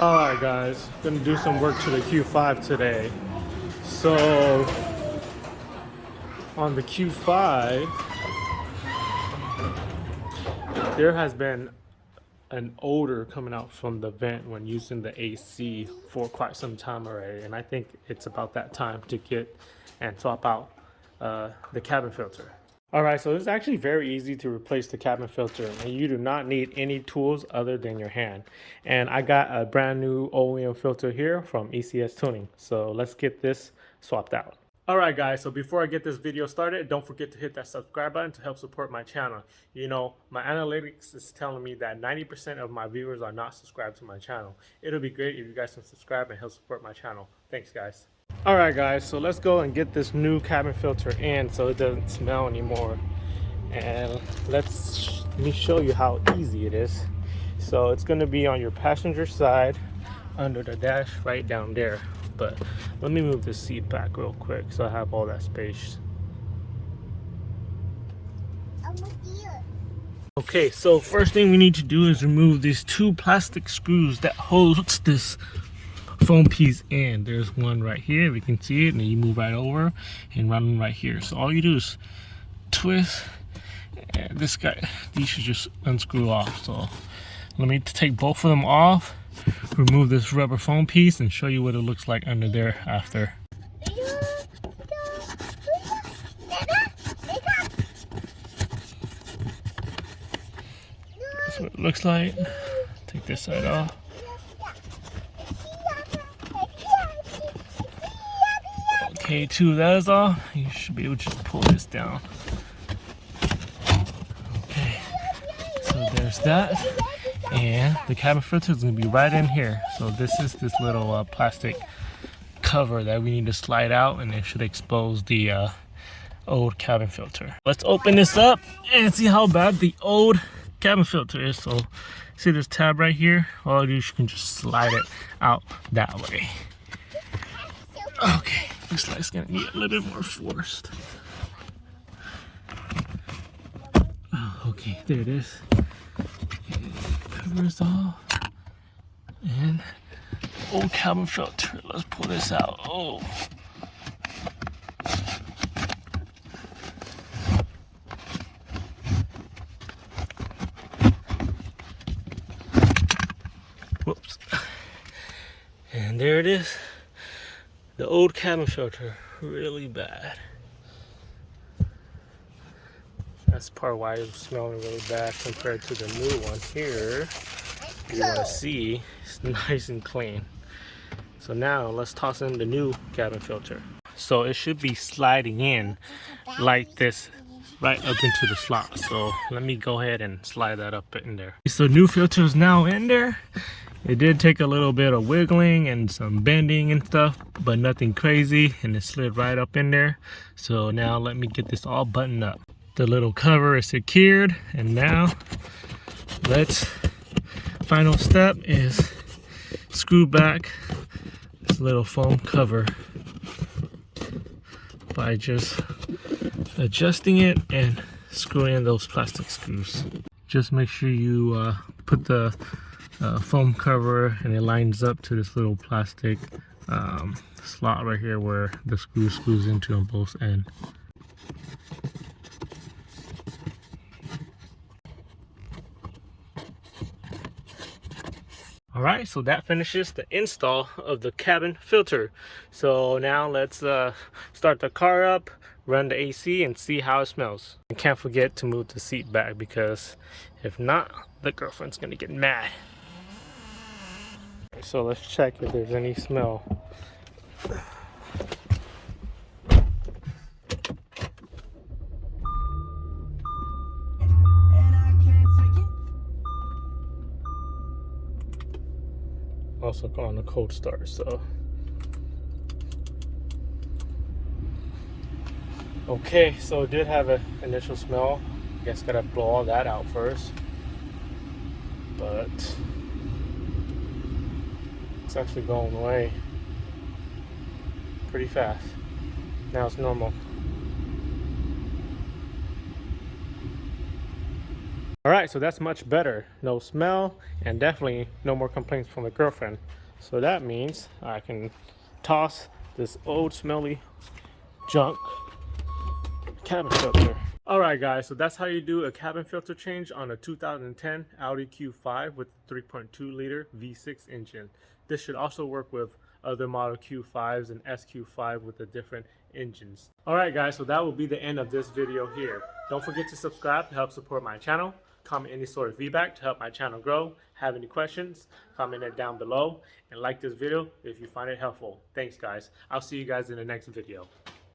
Alright guys, gonna do some work to the Q5 today. So on the Q5 there has been an odor coming out from the vent when using the AC for quite some time already, and I think it's about that time to get and swap out the cabin filter. Alright, so it's actually very easy to replace the cabin filter, and you do not need any tools other than your hand. And I got a brand new OEM filter here from ECS Tuning, so let's get this swapped out. Alright guys, so before I get this video started, don't forget to hit that subscribe button to help support my channel. You know, my analytics is telling me that 90% of my viewers are not subscribed to my channel. It'll be great if you guys can subscribe and help support my channel. Thanks guys. Alright guys, so let's go and get this new cabin filter in so it doesn't smell anymore. And let me show you how easy it is. So it's going to be on your passenger side under the dash right down there. But let me move this seat back real quick so I have all that space. Okay, so first thing we need to do is remove these two plastic screws that holds this foam piece in. There's one right here, we can see it, and then you move right over and run right here. So all you do is twist, and these should just unscrew off. So let me take both of them off, remove this rubber foam piece, and show you what it looks like under there after. That's what it looks like. Take this side off. Okay, two of those off. You should be able to just pull this down. Okay, so there's that. And the cabin filter is going to be right in here. So this is this little plastic cover that we need to slide out, and it should expose the old cabin filter. Let's open this up and see how bad the old cabin filter is. So see this tab right here? All you do is you can just slide it out that way. Okay, looks like it's going to need a little bit more forced. Oh, okay, there it is. Covers off, and old cabin filter. Let's pull this out. Oh, whoops! And there it is. The old cabin filter, really bad. That's part why it's smelling really bad compared to the new one here. You want to see it's nice and clean. So now let's toss in the new cabin filter. So it should be sliding in like this right up into the slot. So let me go ahead and slide that up in there. So new filter is now in there. It did take a little bit of wiggling and some bending and stuff, but nothing crazy, and it slid right up in there. So now let me get this all buttoned up. The little cover is secured, and now final step is screw back this little foam cover by just adjusting it and screwing in those plastic screws. Just make sure you put the foam cover and it lines up to this little plastic slot right here where the screw screws into on both ends. Alright, so that finishes the install of the cabin filter. So now let's start the car up, run the AC, and see how it smells. And can't forget to move the seat back, because if not, the girlfriend's gonna get mad. So let's check if there's any smell. Also on a cold start, so okay, so it did have an initial smell. I guess gotta blow all that out first, but it's actually going away pretty fast. Now it's normal. All right, so that's much better. No smell, and definitely no more complaints from the girlfriend. So that means I can toss this old smelly junk cabin filter. All right, guys, so that's how you do a cabin filter change on a 2010 Audi Q5 with 3.2 liter V6 engine. This should also work with other model Q5s and SQ5 with the different engines. All right, guys, so that will be the end of this video here. Don't forget to subscribe to help support my channel. Comment any sort of feedback to help my channel grow. Have any questions, comment it down below, and like this video if you find it helpful. Thanks, guys. I'll see you guys in the next video.